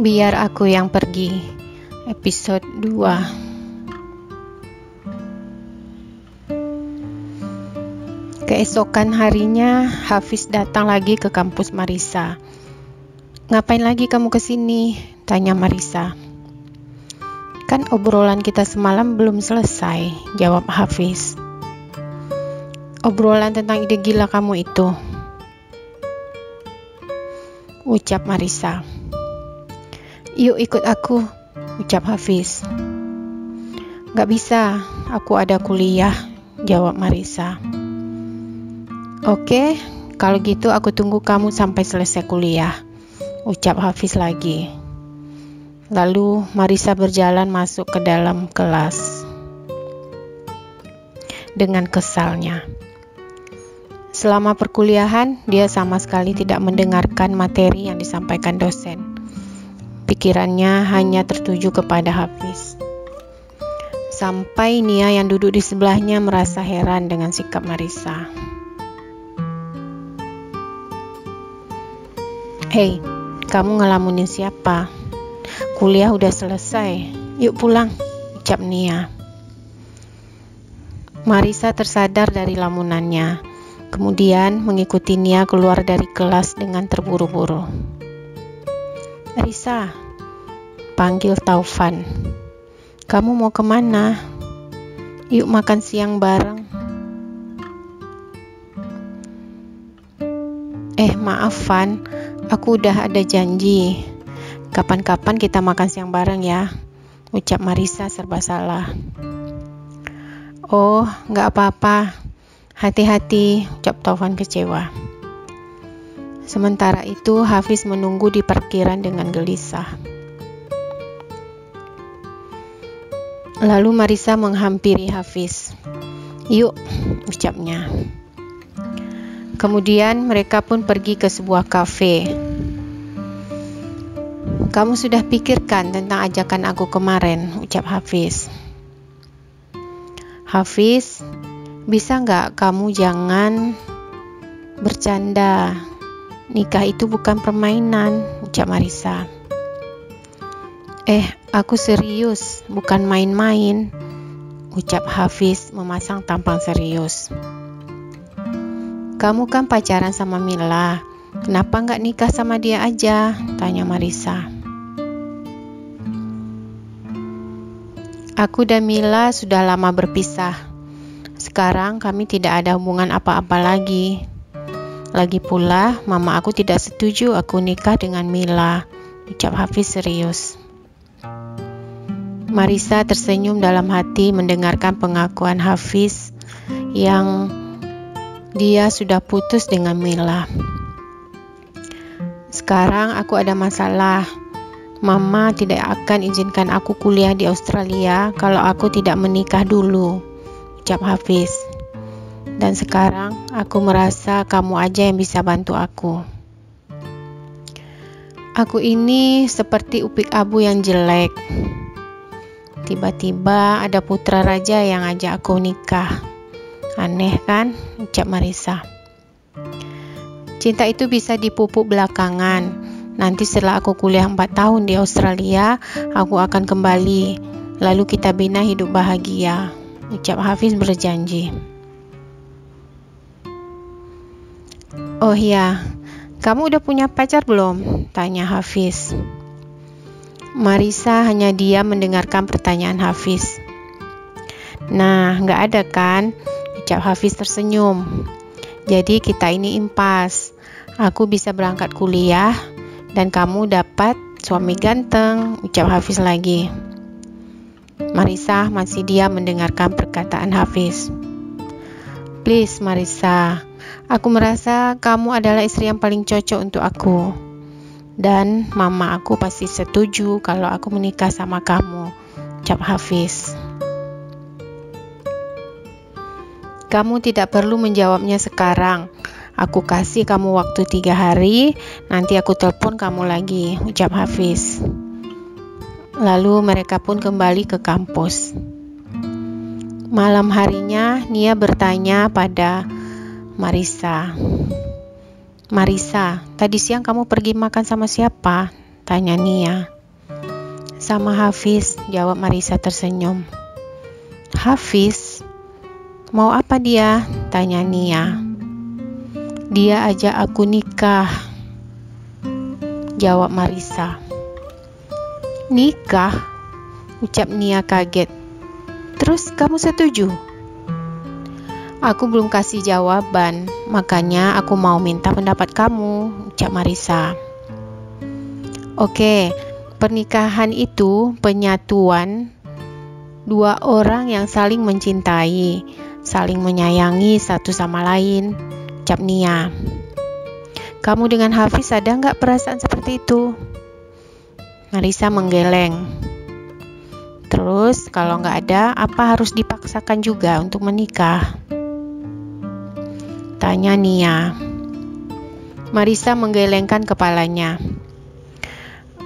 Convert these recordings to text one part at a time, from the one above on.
Biar aku yang pergi. Episode 2. Keesokan harinya, Hafiz datang lagi ke kampus Marissa. "Ngapain lagi kamu kesini?" tanya Marissa. "Kan obrolan kita semalam belum selesai," jawab Hafiz. "Obrolan tentang ide gila kamu itu," ucap Marissa. "Yuk ikut aku," ucap Hafiz. "Gak bisa, aku ada kuliah," jawab Marissa. "Oke, kalau gitu aku tunggu kamu sampai selesai kuliah," ucap Hafiz lagi. Lalu Marissa berjalan masuk ke dalam kelas dengan kesalnya. Selama perkuliahan, dia sama sekali tidak mendengarkan materi yang disampaikan dosen. Pikirannya hanya tertuju kepada Hafiz. Sampai Nia yang duduk di sebelahnya merasa heran dengan sikap Marissa. "Hei, kamu ngelamunin siapa? Kuliah udah selesai, yuk pulang," ucap Nia. Marissa tersadar dari lamunannya, kemudian mengikuti Nia keluar dari kelas dengan terburu-buru. "Risa," panggil Taufan, "kamu mau kemana? Yuk makan siang bareng." Maaf Van, aku udah ada janji. Kapan-kapan kita makan siang bareng ya," ucap Marissa serba salah. "Oh, gak apa-apa. Hati-hati," ucap Taufan kecewa. Sementara itu Hafiz menunggu di parkiran dengan gelisah. Lalu Marissa menghampiri Hafiz. "Yuk," ucapnya. Kemudian mereka pun pergi ke sebuah kafe. "Kamu sudah pikirkan tentang ajakan aku kemarin," ucap Hafiz. "Hafiz, bisa nggak kamu jangan bercanda? Nikah itu bukan permainan," ucap Marissa. Aku serius, bukan main-main," ucap Hafiz memasang tampang serius. "Kamu kan pacaran sama Mila, kenapa nggak nikah sama dia aja?" tanya Marissa. "Aku dan Mila sudah lama berpisah. Sekarang kami tidak ada hubungan apa-apa lagi. Lagi pula, mama aku tidak setuju aku nikah dengan Mila," ucap Hafiz serius. Marissa tersenyum dalam hati mendengarkan pengakuan Hafiz yang dia sudah putus dengan Mila. "Sekarang aku ada masalah. Mama tidak akan izinkan aku kuliah di Australia kalau aku tidak menikah dulu," ucap Hafiz. "Dan sekarang aku merasa kamu aja yang bisa bantu aku. Aku ini seperti upik abu yang jelek. Tiba-tiba ada putra raja yang ajak aku nikah. Aneh kan?" ucap Marissa. "Cinta itu bisa dipupuk belakangan. Nanti setelah aku kuliah 4 tahun di Australia, aku akan kembali. Lalu kita bina hidup bahagia," ucap Hafiz berjanji. "Oh ya, kamu udah punya pacar belum?" tanya Hafiz. Marissa hanya diam mendengarkan pertanyaan Hafiz. "Nah, gak ada kan?" ucap Hafiz tersenyum. "Jadi kita ini impas. Aku bisa berangkat kuliah dan kamu dapat suami ganteng," ucap Hafiz lagi. Marissa masih diam mendengarkan perkataan Hafiz. "Please Marissa, aku merasa kamu adalah istri yang paling cocok untuk aku. Dan mama aku pasti setuju kalau aku menikah sama kamu," ucap Hafiz. "Kamu tidak perlu menjawabnya sekarang. Aku kasih kamu waktu 3 hari, nanti aku telepon kamu lagi," ucap Hafiz. Lalu mereka pun kembali ke kampus. Malam harinya Nia bertanya pada Marissa, "Marissa, tadi siang kamu pergi makan sama siapa?" Tanya Nia. Sama Hafiz, jawab Marisa tersenyum. Hafiz? Mau apa dia? Tanya Nia. Dia ajak aku nikah, jawab Marisa. Nikah? Ucap Nia kaget. Terus kamu setuju? Aku belum kasih jawaban, makanya aku mau minta pendapat kamu, ucap Marisa. Oke, pernikahan itu penyatuan dua orang yang saling mencintai, saling menyayangi satu sama lain, ucap Nia. Kamu dengan Hafiz ada nggak perasaan seperti itu? Marisa menggeleng. Terus kalau nggak ada, apa harus dipaksakan juga untuk menikah? Tanya Nia. Marisa menggelengkan kepalanya.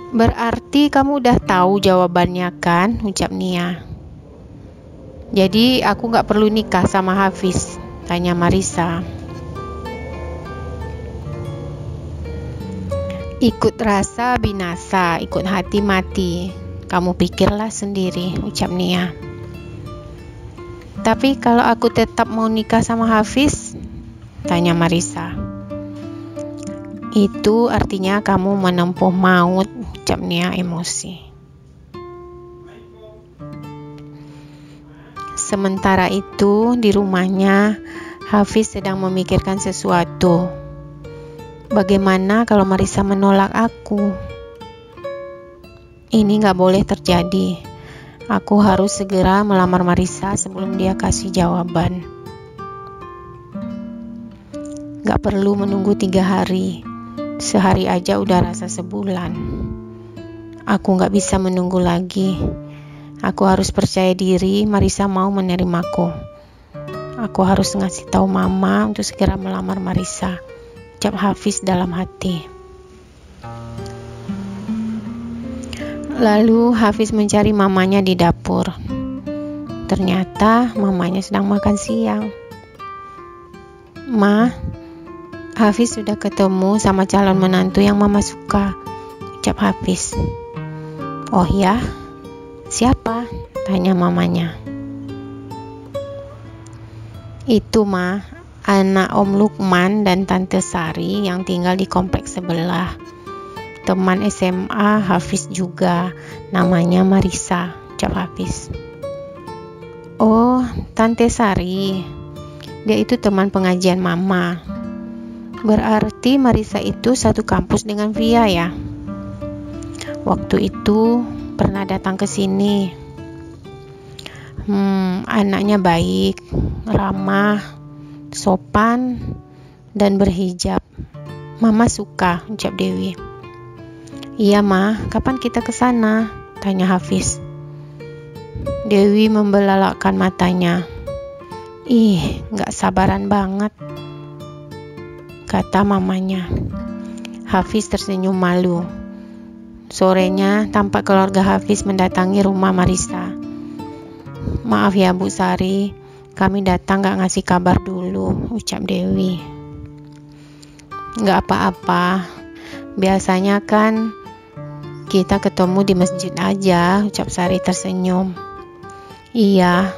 Berarti kamu udah tahu jawabannya kan? Ucap Nia. Jadi aku gak perlu nikah sama Hafiz? Tanya Marisa. Ikut rasa binasa, ikut hati mati. Kamu pikirlah sendiri, ucap Nia. Tapi kalau aku tetap mau nikah sama Hafiz? Tanya Marisa. Itu artinya kamu menempuh maut, ucap Nia emosi. Sementara itu di rumahnya Hafiz sedang memikirkan sesuatu. Bagaimana kalau Marisa menolak aku? Ini gak boleh terjadi. Aku harus segera melamar Marisa sebelum dia kasih jawaban. Gak perlu menunggu 3 hari. Sehari aja udah rasa sebulan. Aku gak bisa menunggu lagi. Aku harus percaya diri Marisa mau menerimaku. Aku harus ngasih tahu mama untuk segera melamar Marisa, ucap Hafiz dalam hati. Lalu Hafiz mencari mamanya di dapur. Ternyata mamanya sedang makan siang. Ma, Hafiz sudah ketemu sama calon menantu yang mama suka, ucap Hafiz. Oh ya? Siapa? Tanya mamanya. Itu Ma, anak Om Lukman dan Tante Sari yang tinggal di kompleks sebelah. Teman SMA Hafiz juga, namanya Marisa, ucap Hafiz. Oh, Tante Sari. Dia itu teman pengajian mama. Berarti Marisa itu satu kampus dengan Via ya? Waktu itu pernah datang ke sini. Anaknya baik, ramah, sopan, dan berhijab. Mama suka, ucap Dewi. Iya Ma, kapan kita ke sana? Tanya Hafiz. Dewi membelalakkan matanya. Ih, gak sabaran banget, kata mamanya. Hafiz tersenyum malu. Sorenya tampak keluarga Hafiz mendatangi rumah Marisa. Maaf ya Bu Sari, kami datang gak ngasih kabar dulu, ucap Dewi. Gak apa-apa, biasanya kan kita ketemu di masjid aja, ucap Sari tersenyum. Iya,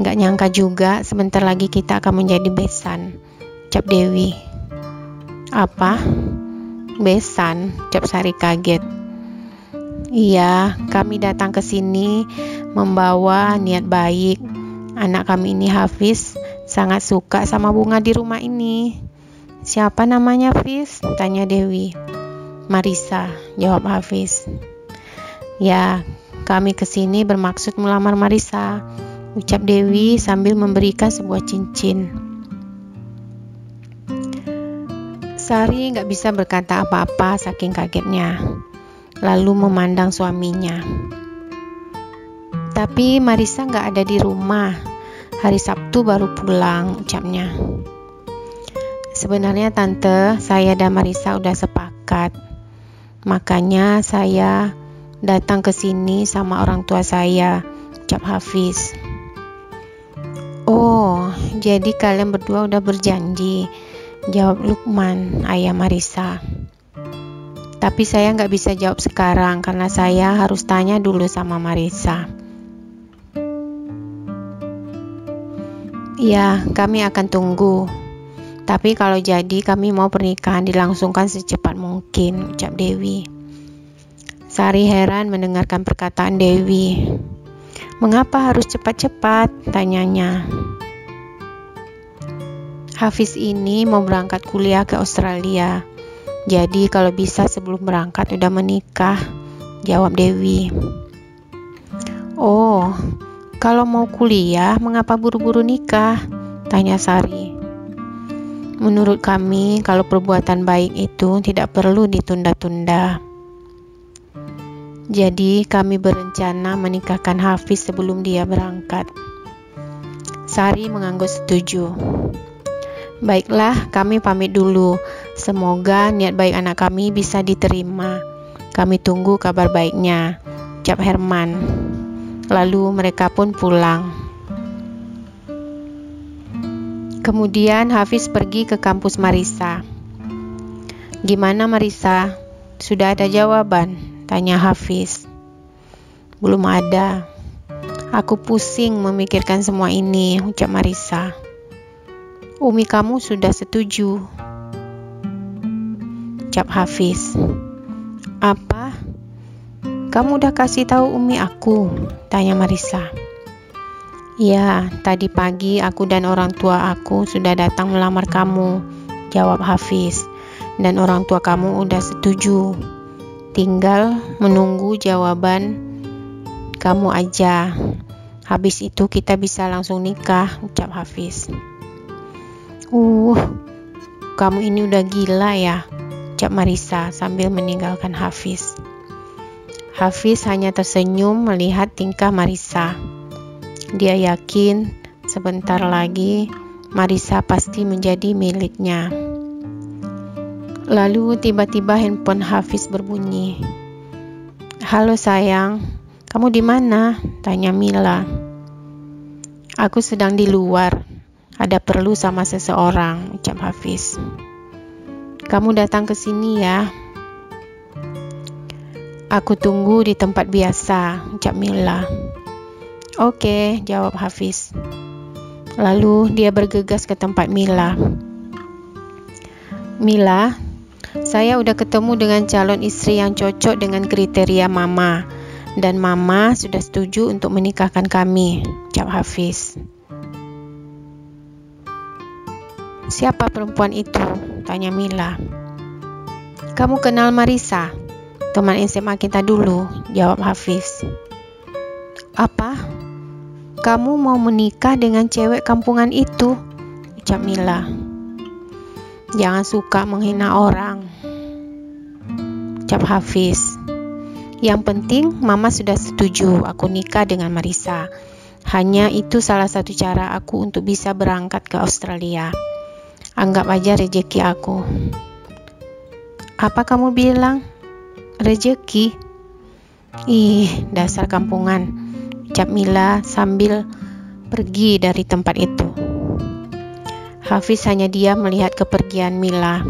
gak nyangka juga sebentar lagi kita akan menjadi besan, ucap Dewi. Apa? Besan, ucap Sari kaget. Iya, kami datang ke sini membawa niat baik. Anak kami ini Hafiz sangat suka sama bunga di rumah ini. Siapa namanya Hafiz? Tanya Dewi. Marisa, jawab Hafiz. Ya, kami ke sini bermaksud melamar Marisa, ucap Dewi sambil memberikan sebuah cincin. Sari gak bisa berkata apa-apa saking kagetnya, lalu memandang suaminya. Tapi Marisa gak ada di rumah. Hari Sabtu baru pulang, ucapnya. Sebenarnya Tante, saya dan Marisa udah sepakat. Makanya saya datang ke sini sama orang tua saya, ucap Hafiz. Oh, jadi kalian berdua udah berjanji, jawab Lukman, ayah Marisa. Tapi saya nggak bisa jawab sekarang karena saya harus tanya dulu sama Marissa. Ya, kami akan tunggu. Tapi kalau jadi kami mau pernikahan dilangsungkan secepat mungkin, ucap Dewi. Sari heran mendengarkan perkataan Dewi. Mengapa harus cepat-cepat? Tanyanya. Hafiz ini mau berangkat kuliah ke Australia. Jadi kalau bisa sebelum berangkat udah menikah, jawab Dewi. Oh, kalau mau kuliah mengapa buru-buru nikah? Tanya Sari. Menurut kami, kalau perbuatan baik itu tidak perlu ditunda-tunda. Jadi kami berencana menikahkan Hafiz sebelum dia berangkat. Sari mengangguk setuju. Baiklah, kami pamit dulu. Semoga niat baik anak kami bisa diterima. Kami tunggu kabar baiknya, ucap Herman. Lalu mereka pun pulang. Kemudian Hafiz pergi ke kampus Marissa. Gimana Marissa? Sudah ada jawaban? Tanya Hafiz. Belum ada. Aku pusing memikirkan semua ini, ucap Marissa. Umi kamu sudah setuju, ucap Hafiz. Apa? Kamu udah kasih tahu Umi aku? Tanya Marissa. Ya, tadi pagi aku dan orang tua aku sudah datang melamar kamu, jawab Hafiz. Dan orang tua kamu udah setuju. Tinggal menunggu jawaban kamu aja. Habis itu kita bisa langsung nikah, ucap Hafiz. Kamu ini udah gila ya, ucap Marissa sambil meninggalkan Hafiz. Hafiz hanya tersenyum melihat tingkah Marissa. Dia yakin sebentar lagi Marissa pasti menjadi miliknya. Lalu tiba-tiba handphone Hafiz berbunyi. Halo sayang, kamu di mana? Tanya Mila. Aku sedang di luar, ada perlu sama seseorang, ucap Hafiz. Kamu datang ke sini ya. Aku tunggu di tempat biasa, ucap Mila. Oke, jawab Hafiz. Lalu dia bergegas ke tempat Mila. Mila, saya udah ketemu dengan calon istri yang cocok dengan kriteria Mama. Dan Mama sudah setuju untuk menikahkan kami, ucap Hafiz. Siapa perempuan itu? Tanya Mila. Kamu kenal Marissa? Teman SMA kita dulu, jawab Hafiz. Apa? Kamu mau menikah dengan cewek kampungan itu? Ucap Mila. Jangan suka menghina orang, ucap Hafiz. Yang penting Mama sudah setuju aku nikah dengan Marissa. Hanya itu salah satu cara aku untuk bisa berangkat ke Australia. Anggap aja rezeki aku. Apa kamu bilang? Rezeki? Ih, dasar kampungan, ucap Mila sambil pergi dari tempat itu. Hafiz hanya diam melihat kepergian Mila.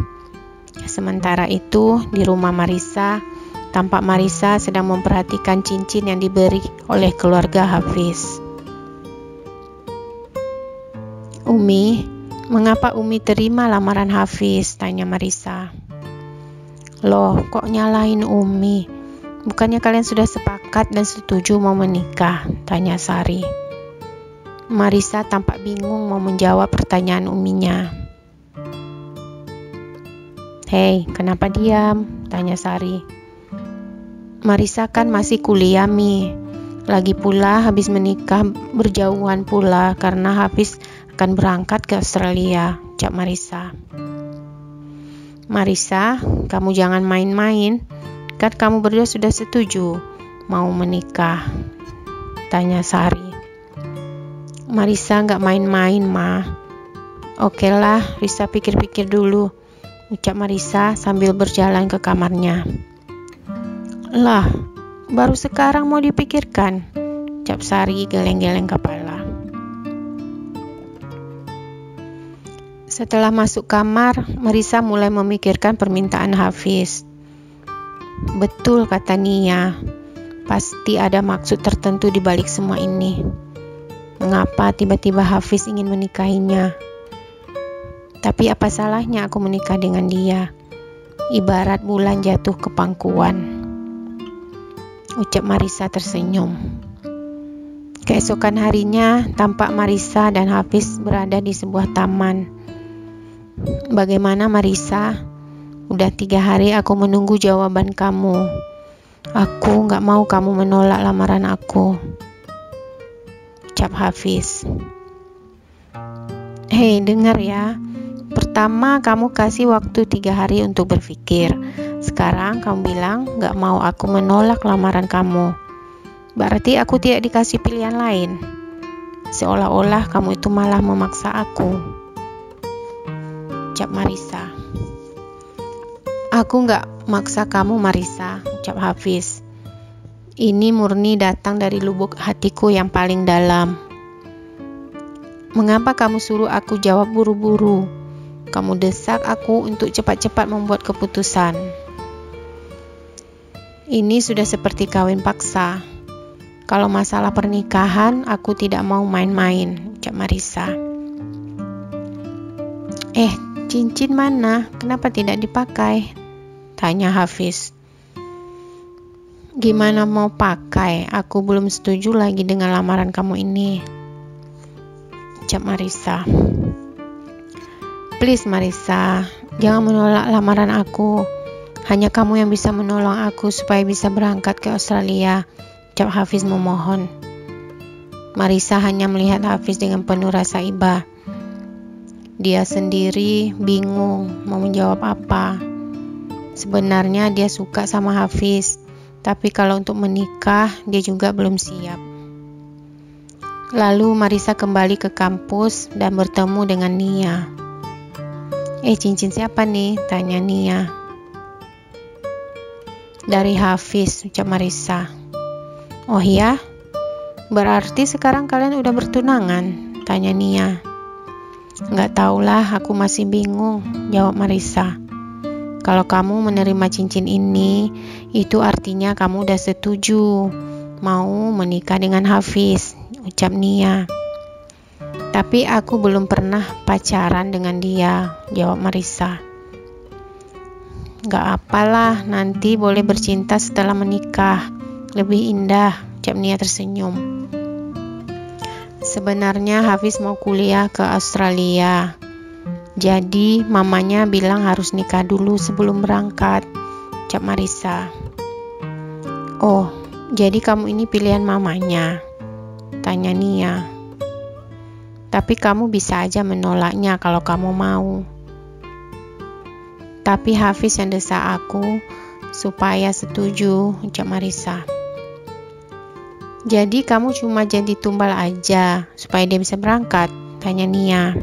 Sementara itu, di rumah Marissa, tampak Marissa sedang memperhatikan cincin yang diberi oleh keluarga Hafiz. Umi, mengapa Umi terima lamaran Hafiz? Tanya Marissa. Loh, kok nyalahin Umi? Bukannya kalian sudah sepakat dan setuju mau menikah? Tanya Sari. Marissa tampak bingung mau menjawab pertanyaan uminya. Hei, kenapa diam? Tanya Sari. Marissa kan masih kuliah, Mi. Lagi pula habis menikah berjauhan pula karena Hafiz akan berangkat ke Australia, ucap Marissa. Marissa, kamu jangan main-main. Kan kamu berdua sudah setuju mau menikah, tanya Sari. Marissa nggak main-main, Ma. Oke lah, Rissa pikir-pikir dulu, ucap Marissa sambil berjalan ke kamarnya. Lah, baru sekarang mau dipikirkan, ucap Sari geleng-geleng kepala. Setelah masuk kamar, Marissa mulai memikirkan permintaan Hafiz. Betul, kata Nia. Pasti ada maksud tertentu di balik semua ini. Mengapa tiba-tiba Hafiz ingin menikahinya? Tapi apa salahnya aku menikah dengan dia? Ibarat bulan jatuh ke pangkuan, ucap Marisa tersenyum. Keesokan harinya, tampak Marisa dan Hafiz berada di sebuah taman. Bagaimana Marisa? Udah 3 hari aku menunggu jawaban kamu. Aku gak mau kamu menolak lamaran aku, ucap Hafiz. Hei, dengar ya. Pertama kamu kasih waktu 3 hari untuk berpikir. Sekarang kamu bilang gak mau aku menolak lamaran kamu. Berarti aku tidak dikasih pilihan lain. Seolah-olah kamu itu malah memaksa aku, ucap Marisa. Aku gak maksa kamu Marisa, ucap Hafiz. Ini murni datang dari lubuk hatiku yang paling dalam. Mengapa kamu suruh aku jawab buru-buru? Kamu desak aku untuk cepat-cepat membuat keputusan. Ini sudah seperti kawin paksa. Kalau masalah pernikahan, aku tidak mau main-main, ucap Marisa. Cincin mana? Kenapa tidak dipakai? Tanya Hafiz. Gimana mau pakai? Aku belum setuju lagi dengan lamaran kamu ini, ucap Marisa. Please Marisa, jangan menolak lamaran aku. Hanya kamu yang bisa menolong aku supaya bisa berangkat ke Australia, ucap Hafiz memohon. Marisa hanya melihat Hafiz dengan penuh rasa iba. Dia sendiri bingung mau menjawab apa. Sebenarnya dia suka sama Hafiz, tapi kalau untuk menikah dia juga belum siap. Lalu Marisa kembali ke kampus dan bertemu dengan Nia. Cincin siapa nih? Tanya Nia. Dari Hafiz, ucap Marisa. Oh ya? Berarti sekarang kalian udah bertunangan? Tanya Nia. Nggak tahulah, aku masih bingung, jawab Marisa. Kalau kamu menerima cincin ini, itu artinya kamu udah setuju mau menikah dengan Hafiz, ucap Nia. Tapi aku belum pernah pacaran dengan dia, jawab Marisa. Nggak apalah, nanti boleh bercinta setelah menikah, lebih indah, ucap Nia tersenyum. Sebenarnya Hafiz mau kuliah ke Australia. Jadi mamanya bilang harus nikah dulu sebelum berangkat, ucap Marisa. Oh, jadi kamu ini pilihan mamanya? Tanya Nia. Tapi kamu bisa aja menolaknya kalau kamu mau. Tapi Hafiz yang desak aku supaya setuju, ucap Marisa. Jadi kamu cuma jadi tumbal aja supaya dia bisa berangkat? Tanya Nia.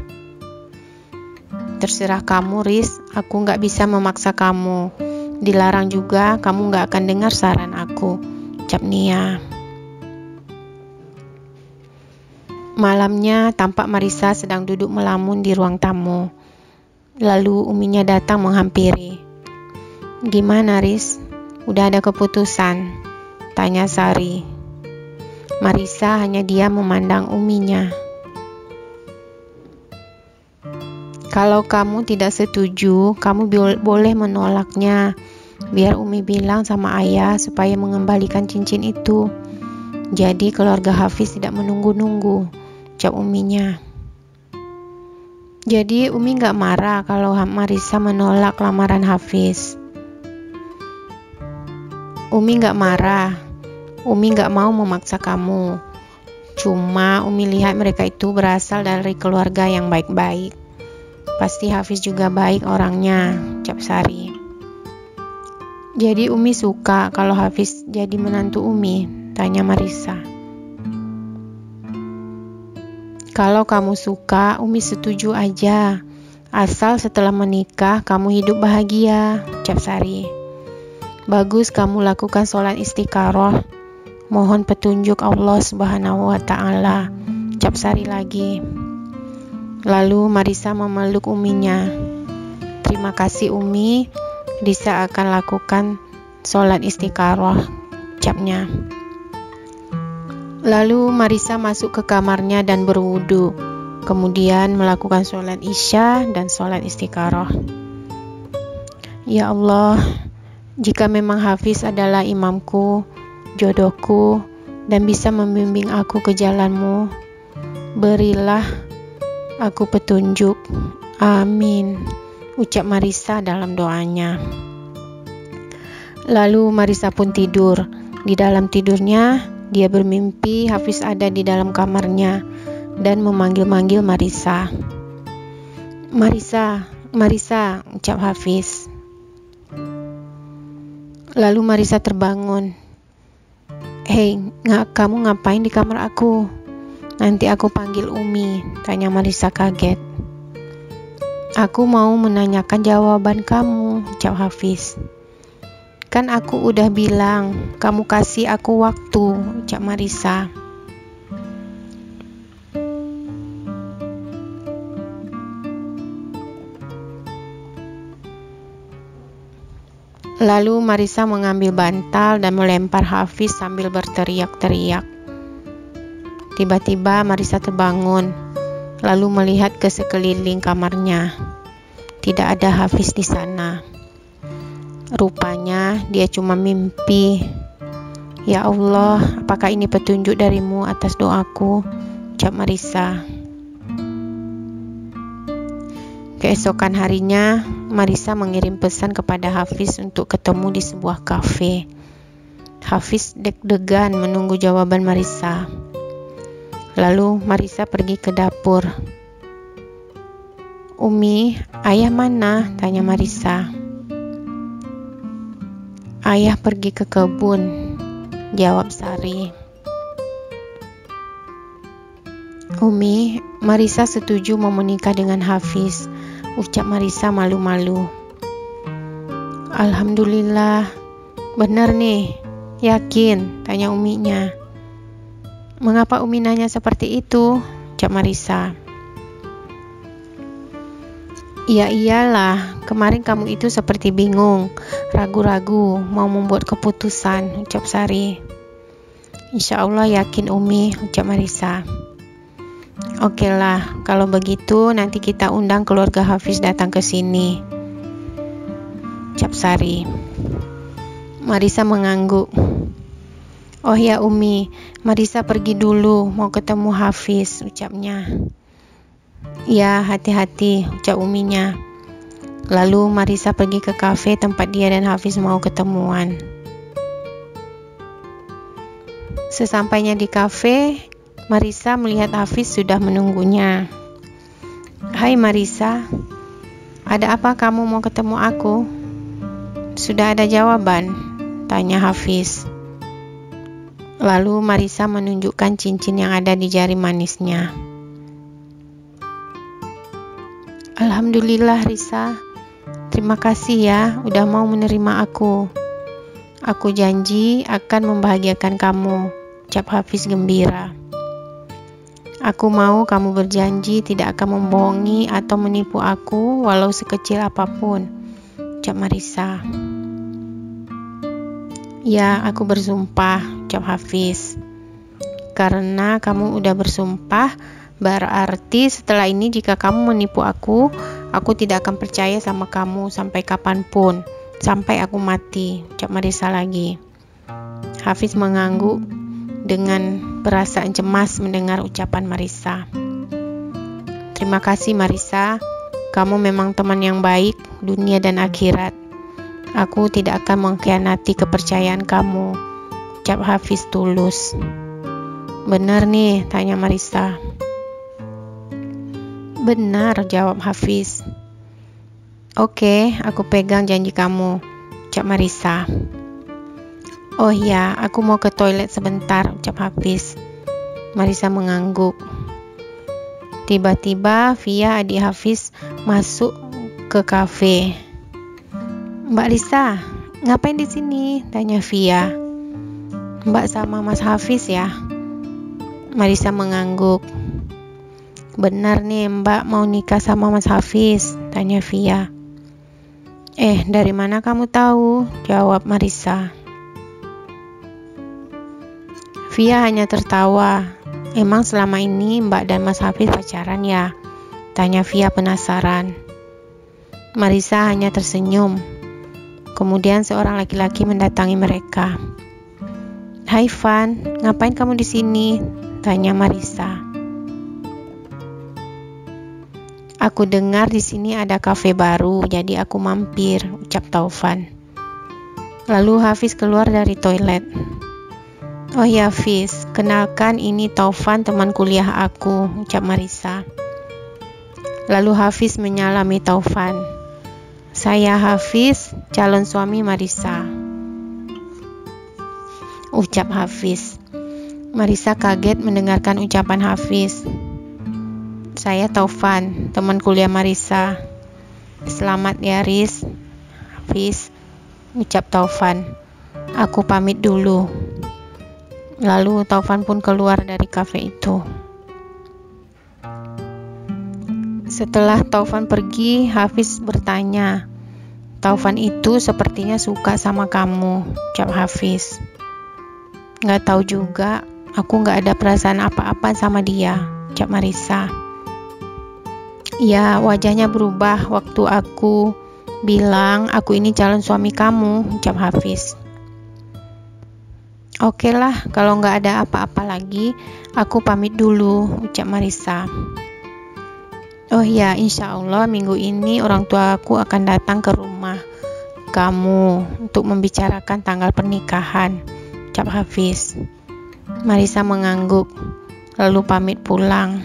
Terserah kamu Riz, aku gak bisa memaksa kamu. Dilarang juga kamu gak akan dengar saran aku, ucap Nia. Malamnya tampak Marisa sedang duduk melamun di ruang tamu. Lalu uminya datang menghampiri. Gimana Riz? Udah ada keputusan? Tanya Sari. Marisa hanya diam memandang uminya. Kalau kamu tidak setuju, kamu boleh menolaknya. Biar Umi bilang sama ayah supaya mengembalikan cincin itu. Jadi keluarga Hafiz tidak menunggu-nunggu, ucap uminya. Jadi Umi gak marah kalau Marisa menolak lamaran Hafiz. Umi gak marah. Umi gak mau memaksa kamu. Cuma Umi lihat mereka itu berasal dari keluarga yang baik-baik. Pasti Hafiz juga baik orangnya, ucap Sari. Jadi Umi suka kalau Hafiz jadi menantu Umi? Tanya Marisa. Kalau kamu suka, Umi setuju aja. Asal setelah menikah kamu hidup bahagia, ucap Sari. Bagus kamu lakukan sholat istiqaroh. Mohon petunjuk Allah Subhanahu wa Ta'ala, ucap Sari lagi. Lalu Marisa memeluk uminya. Terima kasih Umi, Risa akan lakukan sholat istikharah, ucapnya. Lalu Marisa masuk ke kamarnya dan berwudu, kemudian melakukan sholat isya dan sholat istikharah. Ya Allah, jika memang Hafiz adalah imamku, jodohku, dan bisa membimbing aku ke jalan-Mu, berilah aku petunjuk. Amin, ucap Marisa dalam doanya. Lalu Marisa pun tidur. Di dalam tidurnya, dia bermimpi Hafiz ada di dalam kamarnya dan memanggil-manggil Marisa. Marisa, Marisa, ucap Hafiz. Lalu Marisa terbangun. Hei, kamu ngapain di kamar aku? Nanti aku panggil Umi, tanya Marisa kaget. Aku mau menanyakan jawaban kamu, ucap Hafiz. Kan aku udah bilang, kamu kasih aku waktu, ucap Marisa. Lalu Marisa mengambil bantal dan melempar Hafiz sambil berteriak-teriak. Tiba-tiba Marisa terbangun, lalu melihat ke sekeliling kamarnya. Tidak ada Hafiz di sana. Rupanya dia cuma mimpi. Ya Allah, apakah ini petunjuk dari-Mu atas doaku? Ucap Marisa. Keesokan harinya, Marisa mengirim pesan kepada Hafiz untuk ketemu di sebuah kafe. Hafiz deg-degan menunggu jawaban Marisa. Lalu Marisa pergi ke dapur. Umi, ayah mana? Tanya Marisa. Ayah pergi ke kebun, jawab Sari. Umi, Marisa setuju mau menikah dengan Hafiz, ucap Marisa malu-malu. Alhamdulillah, benar nih, yakin? Tanya uminya. Mengapa Umi nanya seperti itu? Ucap Marisa. Ya iyalah, kemarin kamu itu seperti bingung, ragu-ragu mau membuat keputusan, ucap Sari. Insya Allah yakin Umi, ucap Marisa. Oke lah, kalau begitu nanti kita undang keluarga Hafiz datang ke sini, ucap Sari. Marisa mengangguk. Oh ya Umi, Marisa pergi dulu, mau ketemu Hafiz, ucapnya. Ya, hati-hati, ucap uminya. Lalu Marisa pergi ke kafe tempat dia dan Hafiz mau ketemuan. Sesampainya di kafe, Marisa melihat Hafiz sudah menunggunya. Hai Marisa, ada apa kamu mau ketemu aku? Sudah ada jawaban, tanya Hafiz. Lalu Marisa menunjukkan cincin yang ada di jari manisnya. Alhamdulillah Risa, terima kasih ya udah mau menerima aku. Aku janji akan membahagiakan kamu, ucap Hafiz gembira. Aku mau kamu berjanji tidak akan membohongi atau menipu aku walau sekecil apapun, ucap Marisa. Ya, aku bersumpah, ucap Hafiz. Karena kamu udah bersumpah, berarti setelah ini jika kamu menipu aku tidak akan percaya sama kamu sampai kapanpun, sampai aku mati, ucap Marisa lagi. Hafiz mengangguk dengan perasaan cemas mendengar ucapan Marisa. Terima kasih Marisa, kamu memang teman yang baik dunia dan akhirat. Aku tidak akan mengkhianati kepercayaan kamu, ucap Hafiz tulus. Benar nih, tanya Marisa. Benar, jawab Hafiz. Oke, aku pegang janji kamu, ucap Marisa. Oh ya, aku mau ke toilet sebentar, ucap Hafiz. Marisa mengangguk. Tiba-tiba Via adik Hafiz masuk ke kafe. Mbak Lisa, ngapain di sini? Tanya Via. Mbak sama Mas Hafiz ya? Marisa mengangguk. Benar nih Mbak mau nikah sama Mas Hafiz, tanya Via. Dari mana kamu tahu? Jawab Marissa. Via hanya tertawa. Emang selama ini Mbak dan Mas Hafiz pacaran ya? Tanya Via penasaran. Marissa hanya tersenyum. Kemudian seorang laki-laki mendatangi mereka. Hai Van, ngapain kamu di sini? Tanya Marissa. Aku dengar di sini ada kafe baru, jadi aku mampir, ucap Taufan. Lalu Hafiz keluar dari toilet. Oh ya Hafiz, kenalkan ini Taufan, teman kuliah aku, ucap Marissa. Lalu Hafiz menyalami Taufan. Saya Hafiz, calon suami Marissa, ucap Hafiz. Marissa kaget mendengarkan ucapan Hafiz. Saya Taufan, teman kuliah Marissa. Selamat ya Riz, Hafiz, ucap Taufan. Aku pamit dulu. Lalu Taufan pun keluar dari kafe itu. Setelah Taufan pergi, Hafiz bertanya, Taufan itu sepertinya suka sama kamu, ucap Hafiz. Gak tahu juga, aku gak ada perasaan apa-apa sama dia, ucap Marissa. Ya, wajahnya berubah waktu aku bilang aku ini calon suami kamu, ucap Hafiz. Oke lah, kalau nggak ada apa-apa lagi, aku pamit dulu, ucap Marissa. Oh ya, insya Allah minggu ini orang tua aku akan datang ke rumah kamu untuk membicarakan tanggal pernikahan, ucap Hafiz. Marissa mengangguk, lalu pamit pulang.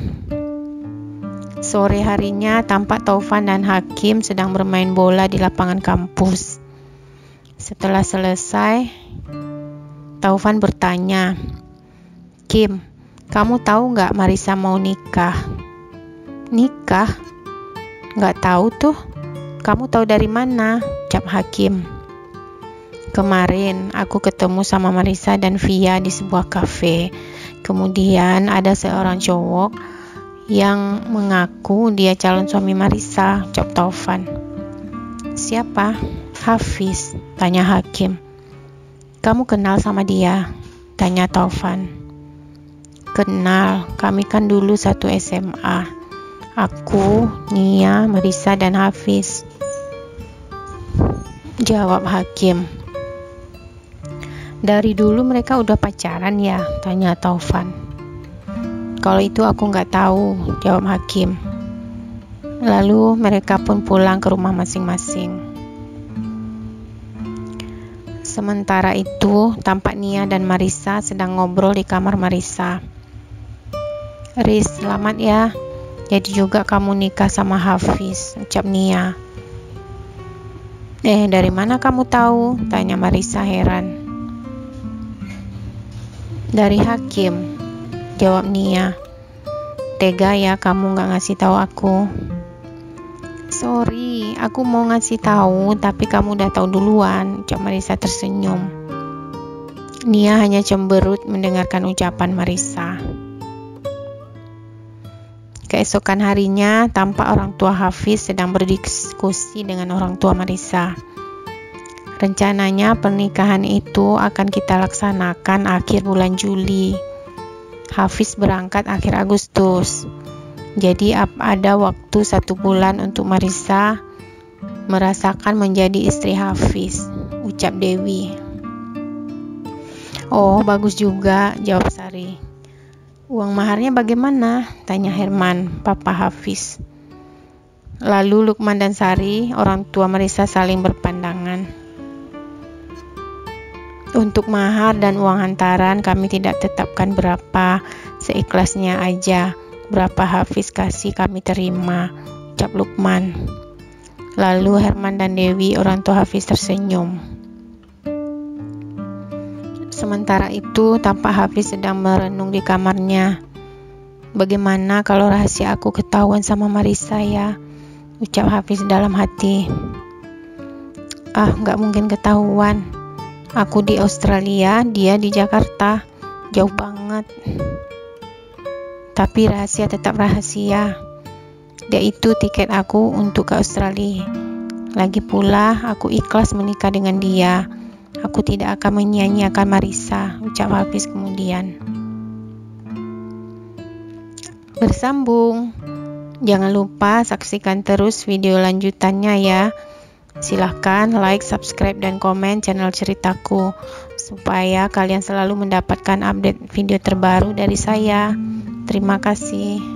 Sore harinya tampak Taufan dan Hakim sedang bermain bola di lapangan kampus. Setelah selesai, Taufan bertanya, Kim, kamu tahu nggak Marissa mau nikah? Nikah? Nggak tahu tuh. Kamu tahu dari mana? Ucap Hakim. Kemarin aku ketemu sama Marissa dan Via di sebuah kafe. Kemudian ada seorang cowok yang mengaku dia calon suami Marissa, ucap Taufan. Siapa? Hafiz, tanya Hakim. Kamu kenal sama dia? Tanya Taufan. Kenal, kami kan dulu satu SMA. Aku, Nia, Marissa, dan Hafiz, jawab Hakim. Dari dulu mereka udah pacaran ya? Tanya Taufan. Kalau itu aku nggak tahu, jawab Hakim. Lalu mereka pun pulang ke rumah masing-masing. Sementara itu, tampak Nia dan Marissa sedang ngobrol di kamar Marissa. Riz, selamat ya. Jadi juga kamu nikah sama Hafiz, ucap Nia. Dari mana kamu tahu? Tanya Marissa heran. Dari Hakim, jawab Nia. Tega ya kamu gak ngasih tahu aku. Sorry, aku mau ngasih tahu tapi kamu udah tahu duluan, ucap Marissa tersenyum. Nia hanya cemberut mendengarkan ucapan Marissa. Keesokan harinya, tampak orang tua Hafiz sedang berdiskusi dengan orang tua Marissa. Rencananya pernikahan itu akan kita laksanakan akhir bulan Juli. Hafiz berangkat akhir Agustus. Jadi ada waktu 1 bulan untuk Marissa merasakan menjadi istri Hafiz, ucap Dewi. Oh, bagus juga, jawab Sari. Uang maharnya bagaimana? Tanya Herman, papa Hafiz. Lalu Lukman dan Sari, orang tua Marissa, saling berpandangan. Untuk mahar dan uang hantaran kami tidak tetapkan berapa, seikhlasnya aja. Berapa Hafiz kasih kami terima, ucap Lukman. Lalu Herman dan Dewi, orang tua Hafiz, tersenyum. Sementara itu tampak Hafiz sedang merenung di kamarnya. Bagaimana kalau rahasia aku ketahuan sama Marissa ya, ucap Hafiz dalam hati. Gak mungkin ketahuan. Aku di Australia, dia di Jakarta, jauh banget. Tapi rahasia tetap rahasia. Dia itu tiket aku untuk ke Australia. Lagi pula, aku ikhlas menikah dengan dia. Aku tidak akan menyia-nyiakan Marisa, ucap Hafiz kemudian. Bersambung. Jangan lupa saksikan terus video lanjutannya ya. Silahkan like, subscribe, dan komen channel ceritaku supaya kalian selalu mendapatkan update video terbaru dari saya. Terima kasih.